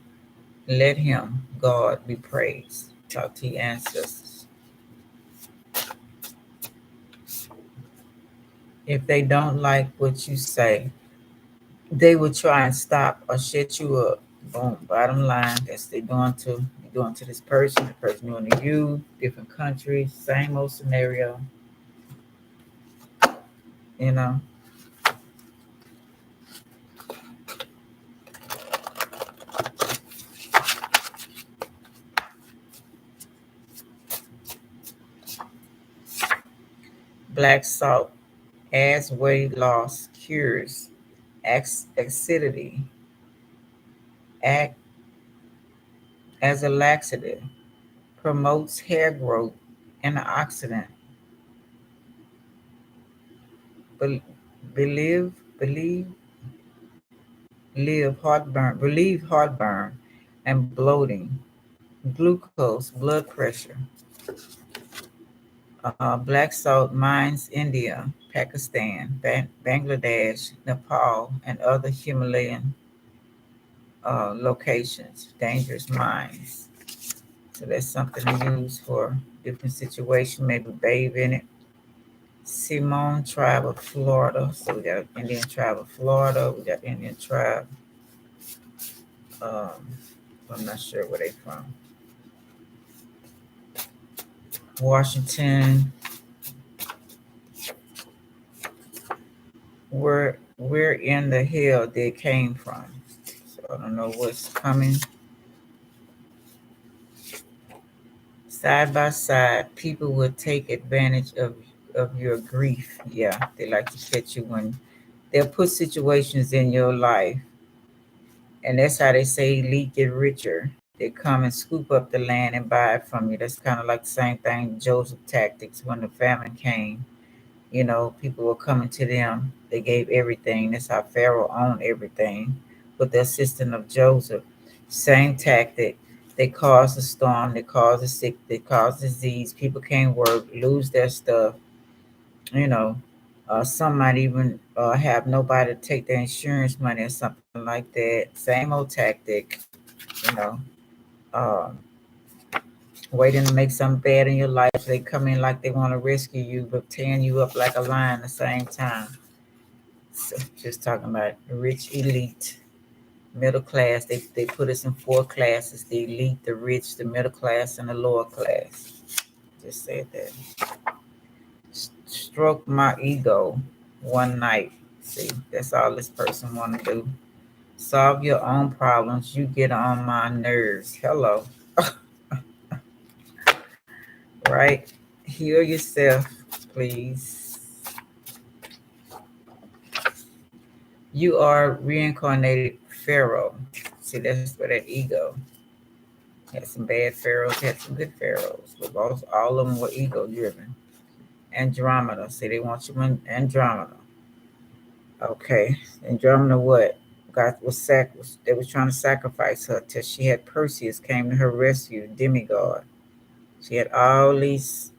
Let him, God, be praised. Talk to your ancestors. If they don't like what you say, they will try and stop or shut you up. Boom. Bottom line, that's doing to this person, the person doing to you, different countries, same old scenario. You know. Black salt adds weight loss, cures acidity, act as a laxative, promotes hair growth, antioxidant, Be- believe, relieve heartburn and bloating, glucose, blood pressure. Black salt mines India, Pakistan, Bangladesh, Nepal, and other Himalayan locations, dangerous mines. So that's something to use for different situations, maybe bathe in it. Simone tribe of Florida. So we got Indian tribe of Florida. We got Indian tribe. Um, I'm not sure where they from. Washington. Where in the hell they came from? So I don't know what's coming. Side by side, people will take advantage of your grief. Yeah, they like to catch you when they'll put situations in your life, and that's how they say elite get richer. They come and scoop up the land and buy it from you. That's kind of like the same thing Joseph tactics when the famine came. You know, people were coming to them. They gave everything. That's how Pharaoh owned everything. With the assistance of Joseph, same tactic. They caused a storm. They caused a sick. They caused disease. People can't work, lose their stuff. You know, some might even have nobody to take their insurance money or something like that. Same old tactic. You know, um, waiting to make something bad in your life. They come in like they want to rescue you, but tearing you up like a lion at the same time. So just talking about rich elite, middle class. They put us in four classes: the elite, the rich, the middle class, and the lower class. Just said that. Stroke my ego one night. See, that's all this person want to do. Solve your own problems. You get on my nerves. Hello, right? Heal yourself, please. You are reincarnated Pharaoh. See, that's for that ego. Had some bad pharaohs, had some good pharaohs, but all of them were ego driven. Andromeda. See, they want you in Andromeda. Okay, Andromeda. What? God was they was trying to sacrifice her till she had Perseus came to her rescue, demigod. She had all these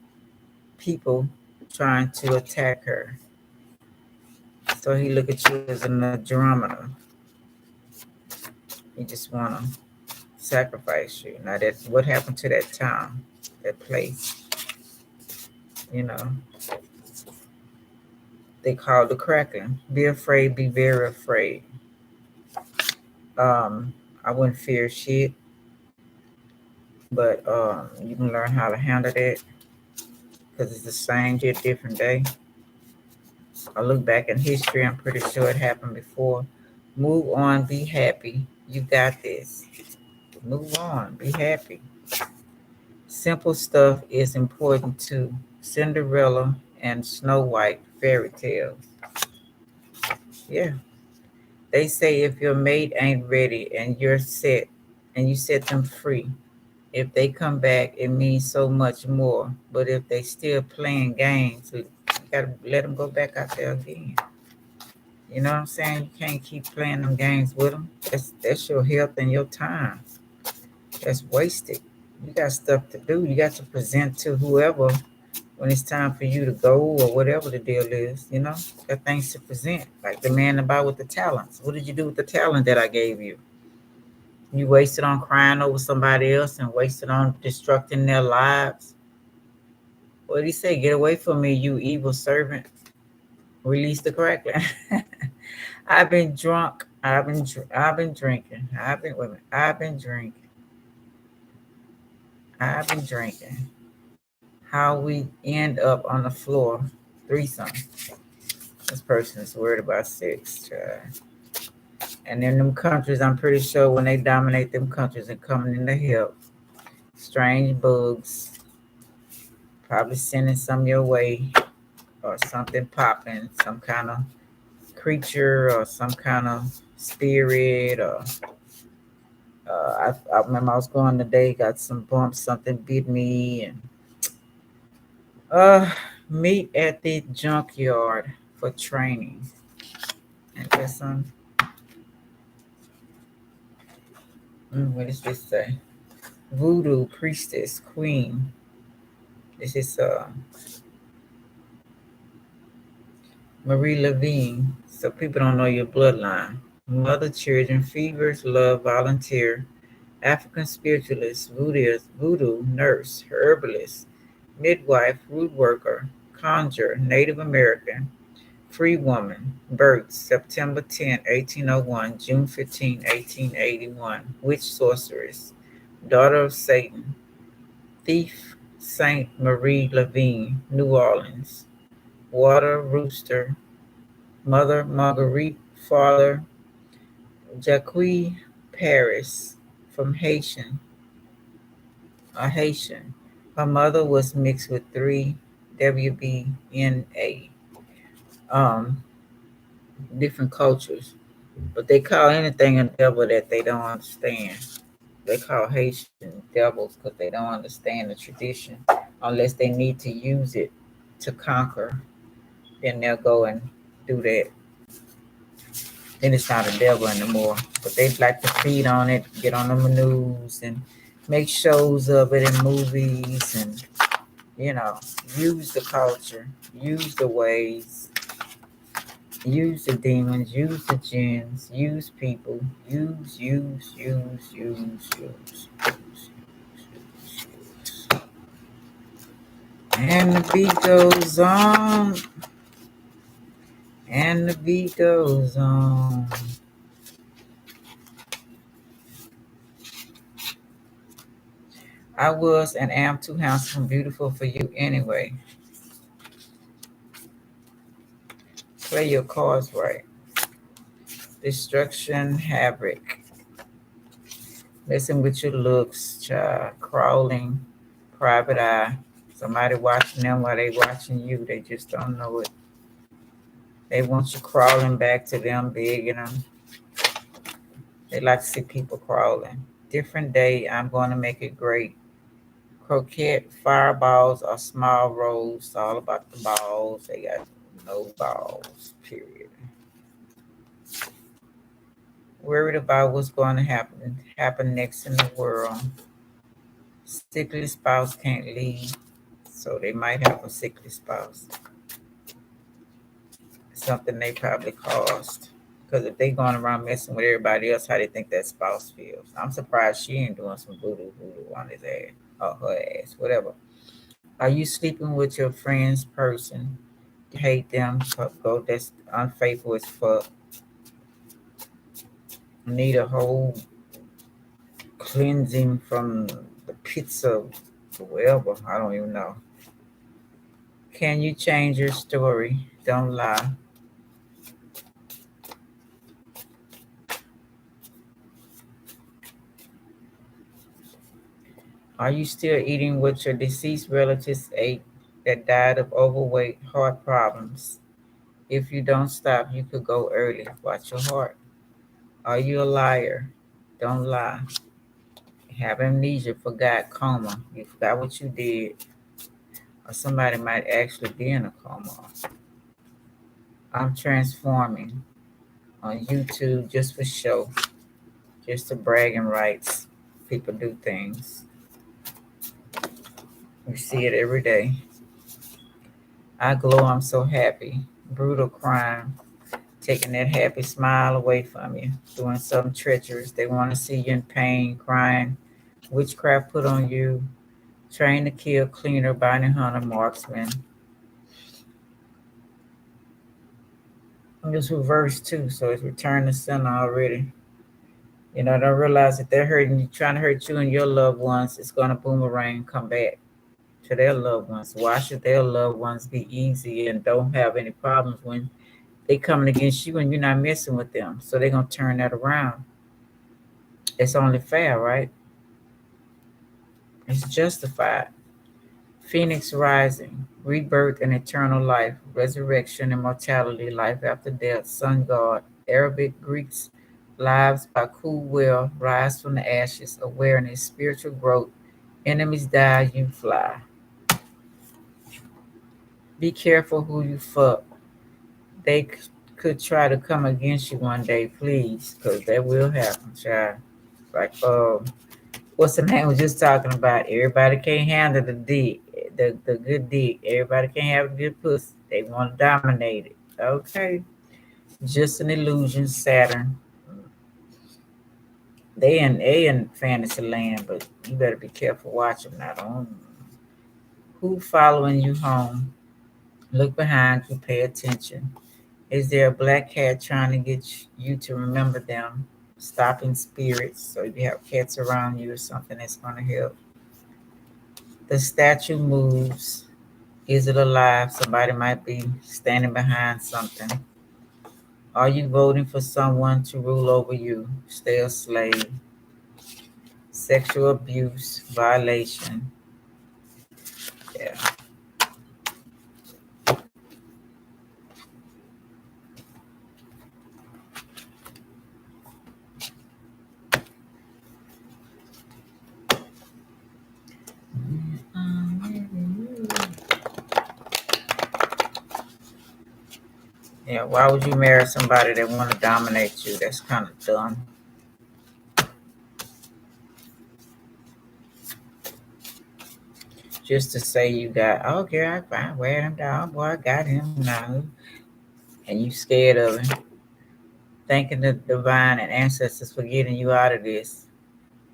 people trying to attack her. So he look at you as an Andromeda. He just wanna sacrifice you. Now that what happened to that town, that place, you know. They call the crackling. Be afraid, be very afraid. Um, I wouldn't fear shit, but you can learn how to handle that because it's the same shit, different day. I look back in history, I'm pretty sure it happened before. Move on, be happy. You got this. Move on, be happy. Simple stuff is important too. Cinderella and Snow White fairy tales. Yeah. They say if your mate ain't ready and you're set and you set them free, if they come back, it means so much more. But if they still playing games, you gotta let them go back out there again. You know what I'm saying? You can't keep playing them games with them. That's your health and your time. That's wasted. You got stuff to do. You got to present to whoever when it's time for you to go or whatever the deal is. You know, got things to present. Like the man about with the talents. What did you do with the talent that I gave you? You wasted on crying over somebody else and wasted on destructing their lives. What did he say? Get away from me, you evil servant. Release the crackling. I've been drunk. I've been drinking. I've been drinking. I've been drinking. How we end up on the floor. Threesome. This person is worried about sex. And in them countries, I'm pretty sure when they dominate them countries and coming in to help, strange bugs, probably sending some your way or something popping, some kind of creature or some kind of spirit or I remember I was going today, got some bumps, something bit me, and uh, meet at the junkyard for training. And there's some, what does this say? Voodoo priestess queen. This is Marie Levine. So people don't know your bloodline. Mother, children, fevers, love, volunteer, African spiritualist, voodoo nurse, herbalist, midwife, root worker, conjure, Native American, free woman, birth September 10, 1801, June 15, 1881, witch sorceress, daughter of Satan, thief, Saint Marie Levine, New Orleans, water rooster, mother Marguerite, father Jacques Paris, from Haitian. Her mother was mixed with three WBNA, um, different cultures. But they call anything a devil that they don't understand. They call Haitian devils because they don't understand the tradition unless they need to use it to conquer. Then they'll go and do that. Then it's not a devil anymore. But they like to feed on it, get on the news and make shows of it in movies and use the culture, use the ways, use the demons, use the jinns, use people, use. And the beat goes on, and the beat goes on. I was and am too handsome and beautiful for you anyway. Play your cards right. Destruction, havoc. Listen with your looks, child. Crawling, private eye. Somebody watching them while they watching you. They just don't know it. They want you crawling back to them, begging them. They like to see people crawling. Different day. I'm going to make it great. Croquette, fireballs, or small rolls. All about the balls. They got no balls, period. Worried about what's going to happen next in the world. Sickly spouse can't leave, so they might have a sickly spouse. Something they probably caused. Because if they going around messing with everybody else, how they think that spouse feels. I'm surprised she ain't doing some voodoo on his ass or her ass, whatever. Are you sleeping with your friend's person? hate them. Go that's unfaithful as fuck. Need a whole cleansing from the pits of wherever. I don't even know. Can you change your story? Don't lie. Are you still eating what your deceased relatives ate that died of overweight, heart problems? If you don't stop, you could go early. Watch your heart. Are you a liar? Don't lie. Have amnesia, forgot coma. You forgot what you did, or somebody might actually be in a coma. I'm transforming on YouTube just for show, just to bragging rights. People do things. We see it every day. I glow, I'm so happy. Brutal crime, taking that happy smile away from you, doing something treacherous. They want to see you in pain, crying. Witchcraft put on you. Train to kill, cleaner, bounty hunter, marksman. And it's reversed too, so it's return to center already. Don't realize that they're hurting you, trying to hurt you and your loved ones. It's gonna boomerang, come back to their loved ones. Why should their loved ones be easy and don't have any problems when they coming against you and you're not messing with them? So they're gonna turn that around. It's only fair, right? It's justified. Phoenix rising, rebirth and eternal life, resurrection, immortality, life after death, sun god, Arabic, Greeks, lives by cool will, rise from the ashes, awareness, spiritual growth, enemies die, you fly. Be careful who you fuck. They could try to come against you one day, please, because that will happen, child. Like, what's the name was just talking about? Everybody can't handle the dick, the good dick. Everybody can't have a good pussy. They want to dominate it. Okay, just an illusion. Saturn. They in fantasy land, but you better be careful watching that on. Who following you home? Look behind you. Pay attention. Is there a black cat trying to get you to remember them? Stopping spirits. So if you have cats around you or something, that's going to help. The statue moves. Is it alive? Somebody might be standing behind something. Are you voting for someone to rule over you? Stay a slave. Sexual abuse, violation. Yeah. Yeah, why would you marry somebody that want to dominate you? That's kind of dumb. Just to say you got, okay, I fine, wear him down, boy, I got him now. And you scared of him. Thanking the divine and ancestors for getting you out of this,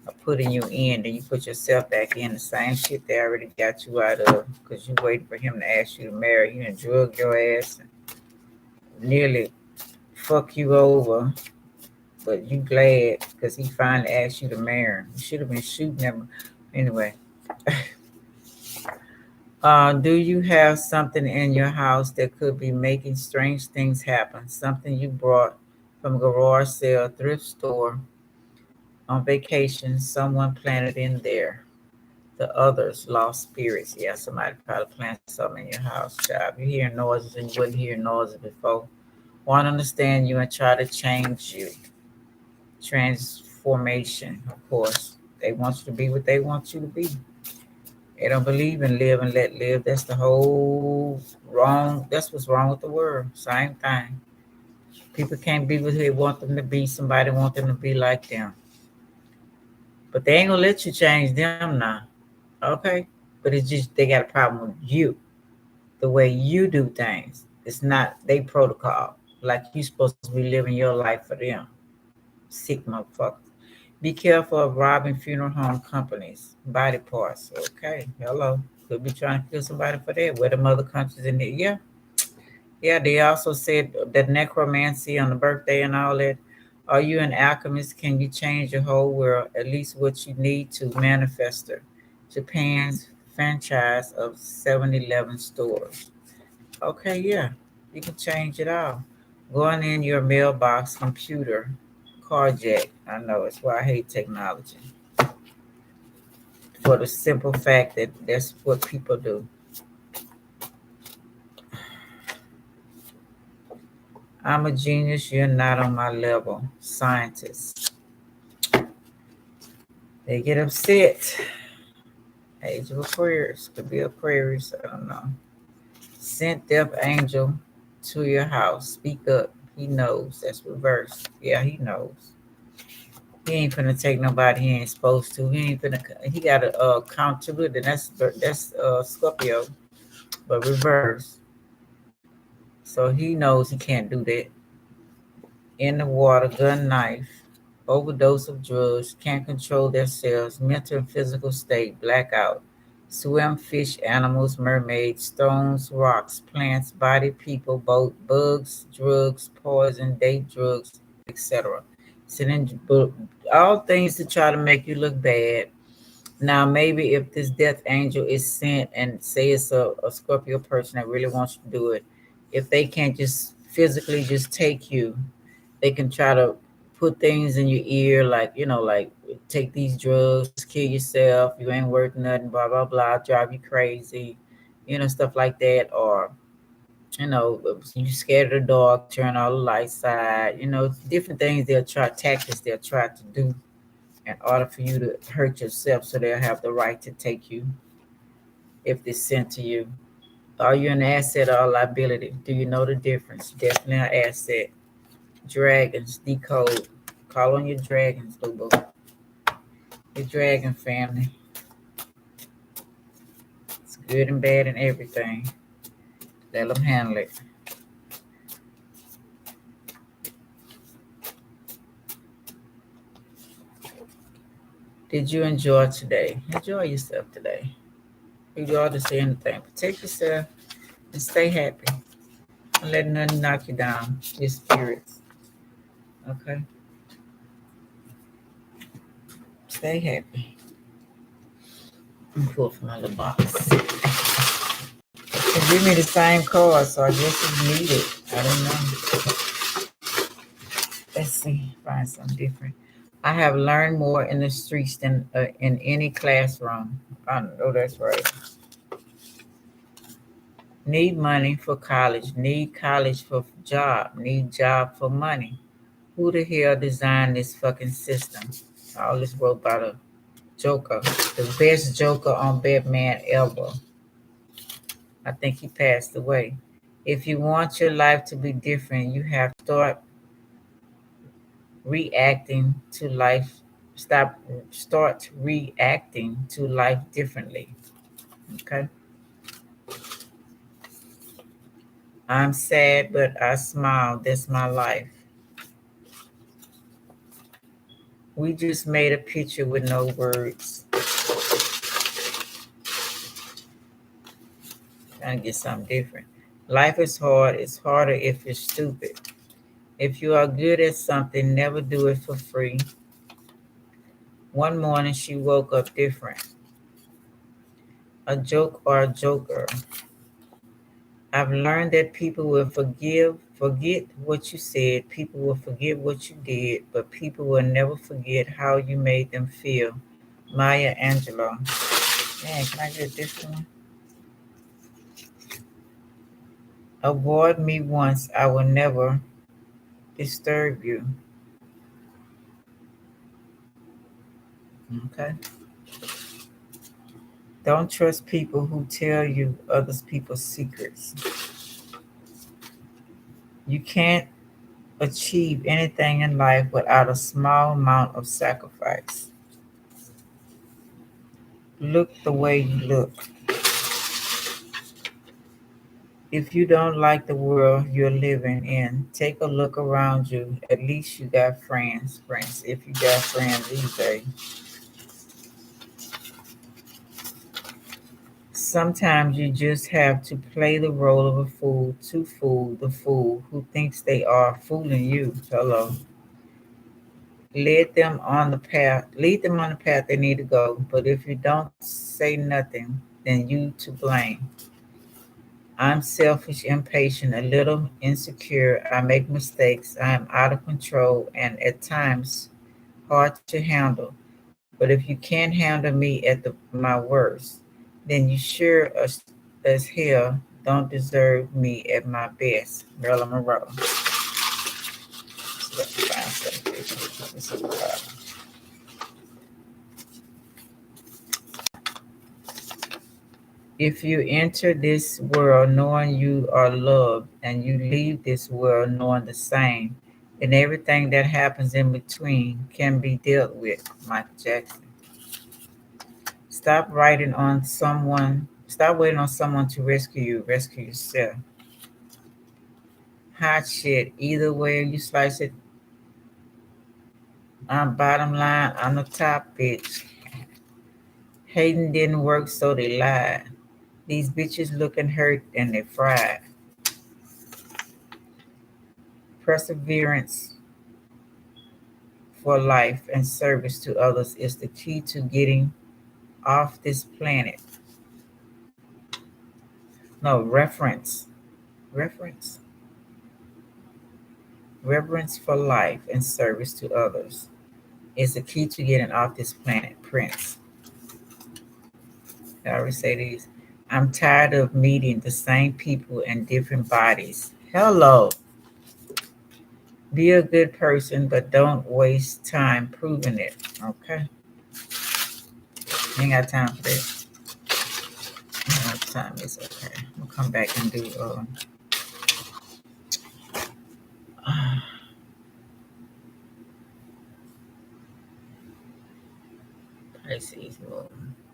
or putting you in, then you put yourself back in the same shit they already got you out of because you waiting for him to ask you to marry you and drug your ass and nearly fuck you over. But you glad because he finally asked you to marry him. You should have been shooting him. Anyway, do you have something in your house that could be making strange things happen? Something you brought from a garage sale, thrift store, on vacation, someone planted in there. The others, lost spirits. Yeah, somebody probably planted something in your house, child. You hear noises and you wouldn't hear noises before. Want to understand you and try to change you. Transformation, of course. They want you to be what they want you to be. They don't believe in live and let live. That's the whole wrong. That's what's wrong with the world. Same thing. People can't be what they want them to be. Somebody want them to be like them. But they ain't gonna let you change them now. Okay? But it's just they got a problem with you. The way you do things. It's not they protocol. Like you supposed to be living your life for them. Sick motherfuckers. Be careful of robbing funeral home companies. Body parts. Okay. Hello. Could be trying to kill somebody for that. Where the other countries in there. Yeah. Yeah, they also said that necromancy on the birthday and all that. Are you an alchemist? Can you change your whole world? At least what you need to manifester. Japan's franchise of 7-Eleven stores. Okay, yeah, you can change it all. Going in your mailbox, computer, carjack. I know it's why I hate technology. For the simple fact that that's what people do. I'm a genius. You're not on my level. Scientists. They get upset. Age of Aquarius. Could be Aquarius. I don't know. Sent death angel to your house. Speak up. He knows. That's reverse. Yeah, he knows. He ain't finna take nobody he ain't supposed to. He ain't finna. He got a accountability. That's Scorpio, but reverse. So he knows he can't do that. In the water, gun, knife, overdose of drugs, can't control themselves, mental and physical state, blackout, swim, fish, animals, mermaids, stones, rocks, plants, body, people, boat, bugs, drugs, poison, date drugs, etc. Sending all things to try to make you look bad. Now, maybe if this death angel is sent and say it's a Scorpio person that really wants you to do it, if they can't just physically just take you, they can try to put things in your ear like, like take these drugs, kill yourself, you ain't worth nothing, blah blah blah, drive you crazy, stuff like that. Or you scared of the dog, turn all the lights out, different things they'll try, tactics they'll try to do in order for you to hurt yourself, so they'll have the right to take you if they're sent to you. Are you an asset or a liability? Do you know the difference? Definitely an asset. Dragons, decode. Call on your dragons, Lubo. Your dragon family. It's good and bad and everything. Let them handle it. Did you enjoy today? Enjoy yourself today. You ought to say anything. Protect yourself and stay happy. Don't let nothing knock you down. Your spirits. Okay? Stay happy. I'm pull from my little box. They give me the same card, so I guess it's needed. I don't know. Let's see. Find something different. I have learned more in the streets than in any classroom. I know that's right. Need money for college. Need college for job. Need job for money. Who the hell designed this fucking system? All this wrote by the Joker. The best Joker on Batman ever. I think he passed away. If you want your life to be different, you have to reacting to life. Start reacting to life differently. Okay. I'm sad, but I smile. That's my life. We just made a picture with no words. Trying to get something different. Life is hard. It's harder if you're stupid. If you are good at something, never do it for free. One morning she woke up different. A joke or a joker. I've learned that people will forget what you said. People will forget what you did, but people will never forget how you made them feel. Maya Angelou. Man, can I get this one? Avoid me once, I will never disturb you. Okay. Don't trust people who tell you others people's secrets. You can't achieve anything in life without a small amount of sacrifice. Look the way you look. If you don't like the world you're living in, take a look around you. At least you got friends. Friends, if you got friends these days. Sometimes you just have to play the role of a fool to fool the fool who thinks they are fooling you. Hello. Lead them on the path they need to go. But if you don't say nothing, then you to blame. I'm selfish, impatient, a little insecure. I make mistakes. I am out of control and at times hard to handle. But if you can't handle me at my worst, then you sure as hell don't deserve me at my best. Marilyn Monroe. So let's find some pictures. This is if you enter this world knowing you are loved and you leave this world knowing the same, then everything that happens in between can be dealt with. Michael Jackson. Stop waiting on someone to rescue you. Rescue yourself. Hot shit. Either way you slice it, I'm bottom line, I'm the top bitch. Hating didn't work, so they lied. These bitches looking hurt and they fried. Perseverance for life and service to others is the key to getting off this planet. No, reference. Reverence for life and service to others is the key to getting off this planet. Prince. I always say these. I'm tired of meeting the same people in different bodies. Hello. Be a good person, but don't waste time proving it. Okay? Ain't got time for that. No time is okay. We'll come back and do Pisces moon.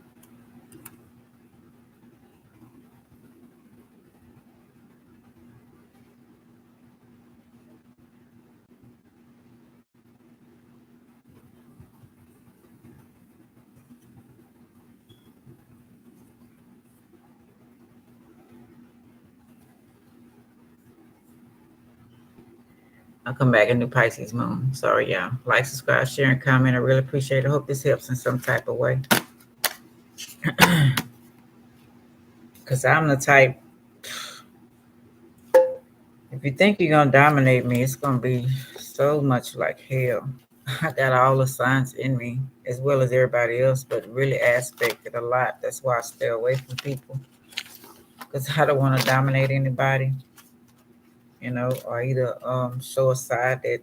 I'll come back and do Pisces moon. Sorry, y'all. Like, subscribe, share, and comment. I really appreciate it. I hope this helps in some type of way. Because I'm the type, if you think you're going to dominate me, it's going to be so much like hell. I got all the signs in me, as well as everybody else, but really aspected a lot. That's why I stay away from people. Because I don't want to dominate anybody, or either show a side that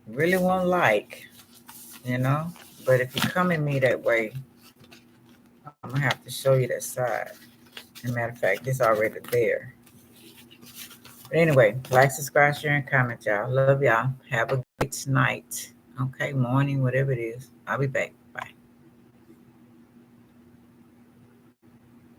really won't like. But if you come at me that way, I'm going to have to show you that side. As a matter of fact, it's already there. But anyway, like, subscribe, share, and comment, y'all. Love y'all. Have a great night. Okay, morning, whatever it is. I'll be back.